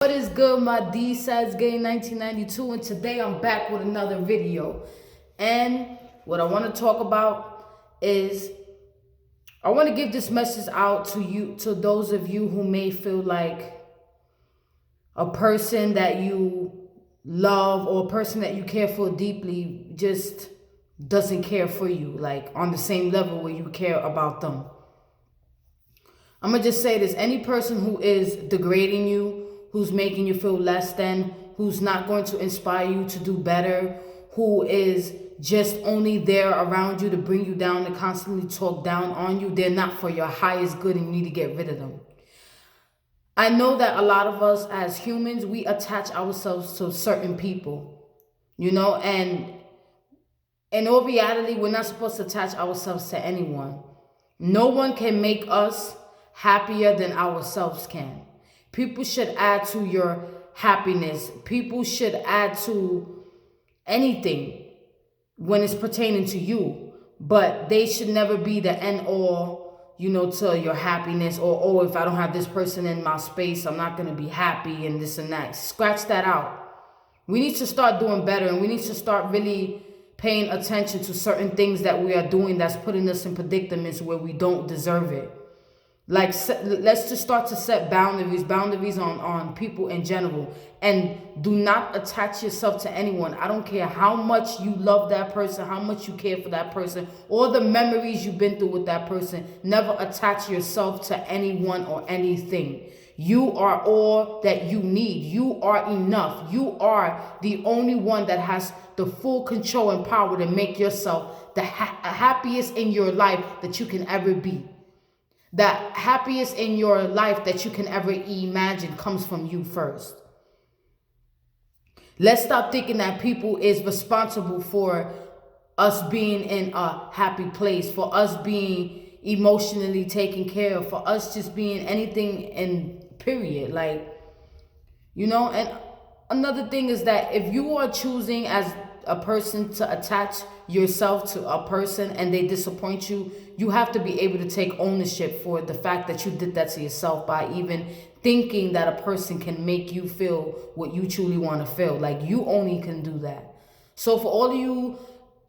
What is good, my D-Sides Game 1992, and today I'm back with another video. And what I want to talk about is I want to give this message out to you, to those of you who may feel like a person that you love or a person that you care for deeply just doesn't care for you, like on the same level where you care about them. I'm gonna just say this: any person who is degrading you, who's making you feel less than, who's not going to inspire you to do better, who is just only there around you to bring you down, to constantly talk down on you, they're not for your highest good and you need to get rid of them. I know that a lot of us as humans, we attach ourselves to certain people, and in all reality, we're not supposed to attach ourselves to anyone. No one can make us happier than ourselves can. People should add to your happiness. People should add to anything when it's pertaining to you. But they should never be the end all, to your happiness. Or, oh, if I don't have this person in my space, I'm not going to be happy and this and that. Scratch that out. We need to start doing better, and we need to start really paying attention to certain things that we are doing that's putting us in predicaments where we don't deserve it. Like, let's just start to set boundaries on people in general. And do not attach yourself to anyone. I don't care how much you love that person, how much you care for that person, or the memories you've been through with that person. Never attach yourself to anyone or anything. You are all that you need. You are enough. You are the only one that has the full control and power to make yourself the happiest in your life that you can ever be. The happiest in your life that you can ever imagine comes from you first. Let's stop thinking that people is responsible for us being in a happy place, for us being emotionally taken care of, for us just being anything in period. And another thing is that if you are choosing as a person to attach yourself to a person and they disappoint you, you have to be able to take ownership for the fact that you did that to yourself by even thinking that a person can make you feel what you truly want to feel. Like, you only can do that. So for all of you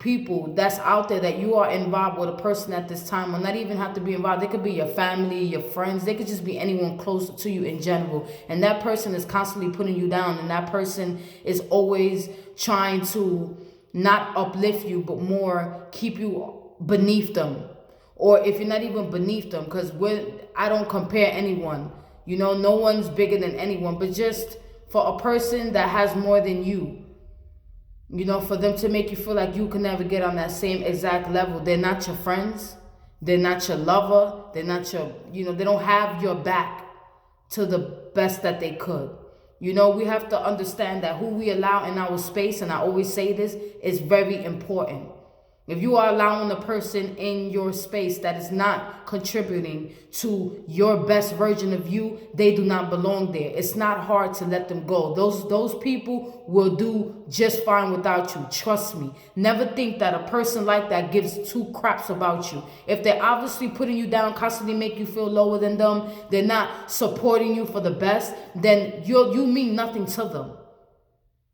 people that's out there that you are involved with a person at this time, or not even have to be involved, they could be your family, your friends, they could just be anyone close to you in general, and that person is constantly putting you down, and that person is always trying to not uplift you but more keep you beneath them. Or if you're not even beneath them, because I don't compare anyone, no one's bigger than anyone, but just for a person that has more than you, for them to make you feel like you can never get on that same exact level. They're not your friends. They're not your lover. They're not your, they don't have your back to the best that they could. We have to understand that who we allow in our space, and I always say this, is very important. If you are allowing a person in your space that is not contributing to your best version of you, they do not belong there. It's not hard to let them go. Those people will do just fine without you. Trust me. Never think that a person like that gives two craps about you. If they're obviously putting you down, constantly make you feel lower than them, they're not supporting you for the best, then you mean nothing to them.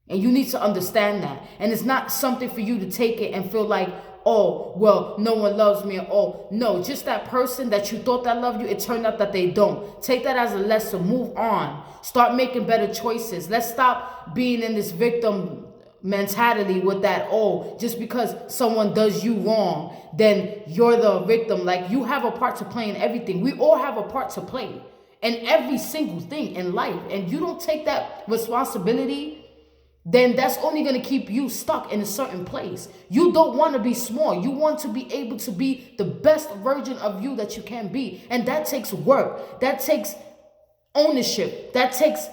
And you need to understand that. And it's not something for you to take it and feel like, oh, well, no one loves me. Oh, no, just that person that you thought that loved you, it turned out that they don't. Take that as a lesson. Move on. Start making better choices. Let's stop being in this victim mentality with that, oh, just because someone does you wrong, then you're the victim. Like, you have a part to play in everything. We all have a part to play in every single thing in life. And you don't take that responsibility, then that's only going to keep you stuck in a certain place. You don't want to be small. You want to be able to be the best version of you that you can be. And that takes work. That takes ownership. That takes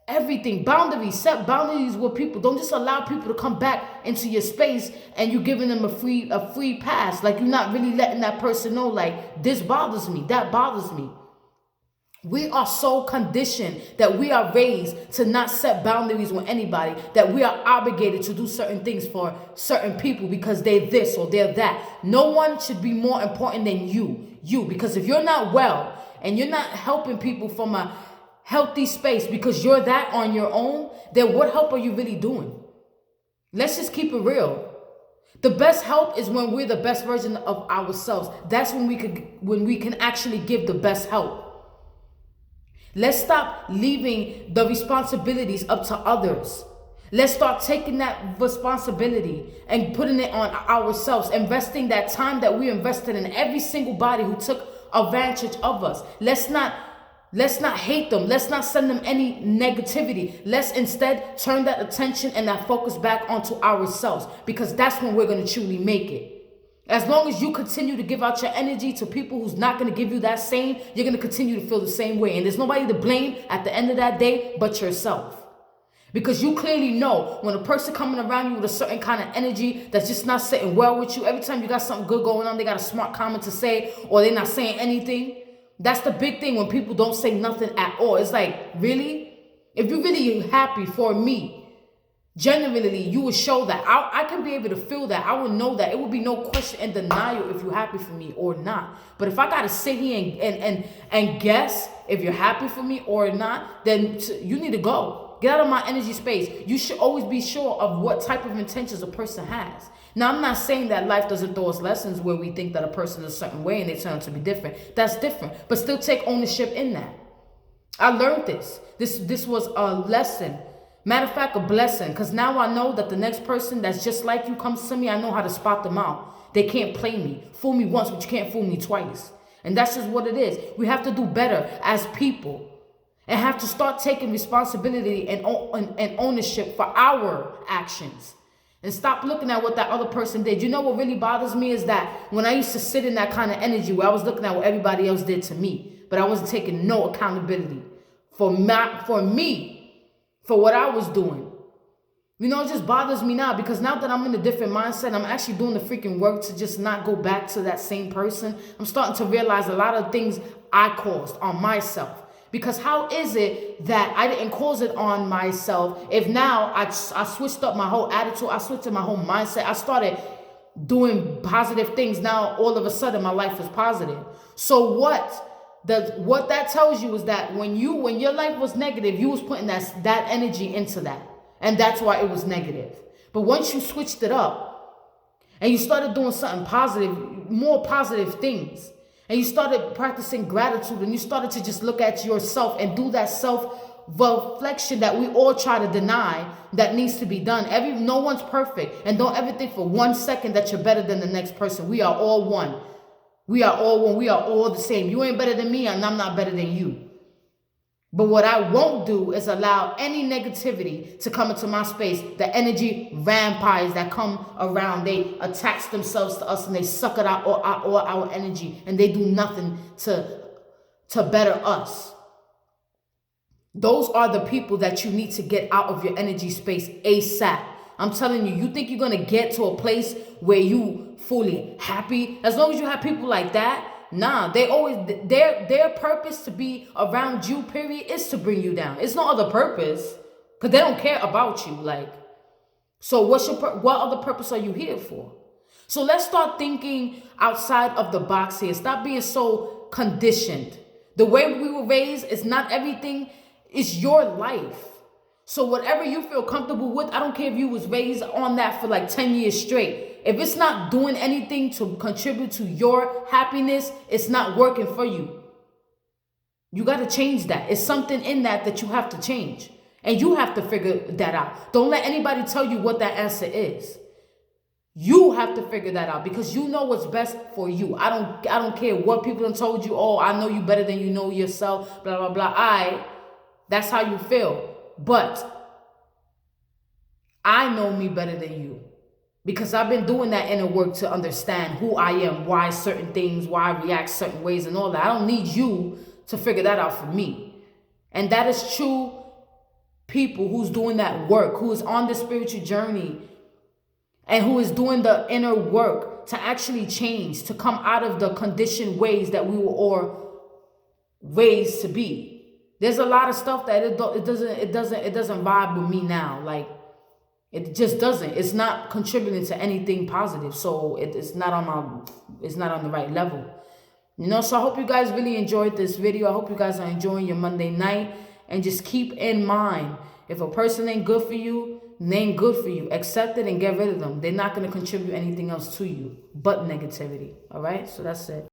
everything. Boundaries. Set boundaries with people. Don't just allow people to come back into your space and you giving them a free pass. Like, you're not really letting that person know, like, this bothers me. That bothers me. We are so conditioned that we are raised to not set boundaries with anybody, that we are obligated to do certain things for certain people because they're this or they're that. No one should be more important than you. Because if you're not well and you're not helping people from a healthy space because you're that on your own, then what help are you really doing? Let's just keep it real. The best help is when we're the best version of ourselves. That's when we can actually give the best help. Let's stop leaving the responsibilities up to others. Let's start taking that responsibility and putting it on ourselves, investing that time that we invested in every single body who took advantage of us. Let's not hate them. Let's not send them any negativity. Let's instead turn that attention and that focus back onto ourselves, because that's when we're going to truly make it. As long as you continue to give out your energy to people who's not going to give you that same, you're going to continue to feel the same way. And there's nobody to blame at the end of that day but yourself. Because you clearly know when a person coming around you with a certain kind of energy that's just not sitting well with you, every time you got something good going on, they got a smart comment to say, or they're not saying anything. That's the big thing when people don't say nothing at all. It's like, really? If you're really happy for me, genuinely, you would show that. I can be able to feel that. I would know that. It would be no question and denial if you're happy for me or not. But if I got to sit here and guess if you're happy for me or not, then you need to go. Get out of my energy space. You should always be sure of what type of intentions a person has. Now, I'm not saying that life doesn't throw us lessons where we think that a person is a certain way and they turn out to be different. That's different. But still take ownership in that. I learned this. This was a lesson. Matter of fact, a blessing. Because now I know that the next person that's just like you comes to me, I know how to spot them out. They can't play me. Fool me once, but you can't fool me twice. And that's just what it is. We have to do better as people. And have to start taking responsibility and ownership for our actions. And stop looking at what that other person did. You know what really bothers me is that when I used to sit in that kind of energy where I was looking at what everybody else did to me, but I wasn't taking no accountability for me, for what I was doing. You know, it just bothers me now because now that I'm in a different mindset, I'm actually doing the freaking work to just not go back to that same person. I'm starting to realize a lot of things I caused on myself. Because how is it that I didn't cause it on myself if now I switched up my whole attitude, I switched up my whole mindset, I started doing positive things. Now all of a sudden my life is positive. So what that tells you is that when your life was negative, you was putting that energy into that. And that's why it was negative. But once you switched it up and you started doing something positive, more positive things, and you started practicing gratitude and you started to just look at yourself and do that self-reflection that we all try to deny that needs to be done. No one's perfect. And don't ever think for 1 second that you're better than the next person. We are all one. We are all one. We are all the same. You ain't better than me and I'm not better than you. But what I won't do is allow any negativity to come into my space. The energy vampires that come around, they attach themselves to us and they suck it out all our energy. And they do nothing to better us. Those are the people that you need to get out of your energy space ASAP. I'm telling you, you think you're going to get to a place where you fully happy? As long as you have people like that, nah, they always, their purpose to be around you, period, is to bring you down. It's no other purpose, because they don't care about you. Like, so what other purpose are you here for? So let's start thinking outside of the box here. Stop being so conditioned. The way we were raised is not everything. It's your life. So whatever you feel comfortable with, I don't care if you was raised on that for like 10 years straight. If it's not doing anything to contribute to your happiness, it's not working for you. You got to change that. It's something in that you have to change. And you have to figure that out. Don't let anybody tell you what that answer is. You have to figure that out because you know what's best for you. I don't care what people have told you. Oh, I know you better than you know yourself, blah, blah, blah. That's how you feel. But I know me better than you. Because I've been doing that inner work to understand who I am, why certain things, why I react certain ways and all that. I don't need you to figure that out for me. And that is true people who's doing that work, who is on the spiritual journey and who is doing the inner work to actually change, to come out of the conditioned ways that we were all raised to be. There's a lot of stuff that it doesn't vibe with me now. Like, it just doesn't. It's not contributing to anything positive. So it's not on the right level. You know, so I hope you guys really enjoyed this video. I hope you guys are enjoying your Monday night. And just keep in mind, if a person ain't good for you, they ain't good for you. Accept it and get rid of them. They're not going to contribute anything else to you but negativity. All right? So that's it.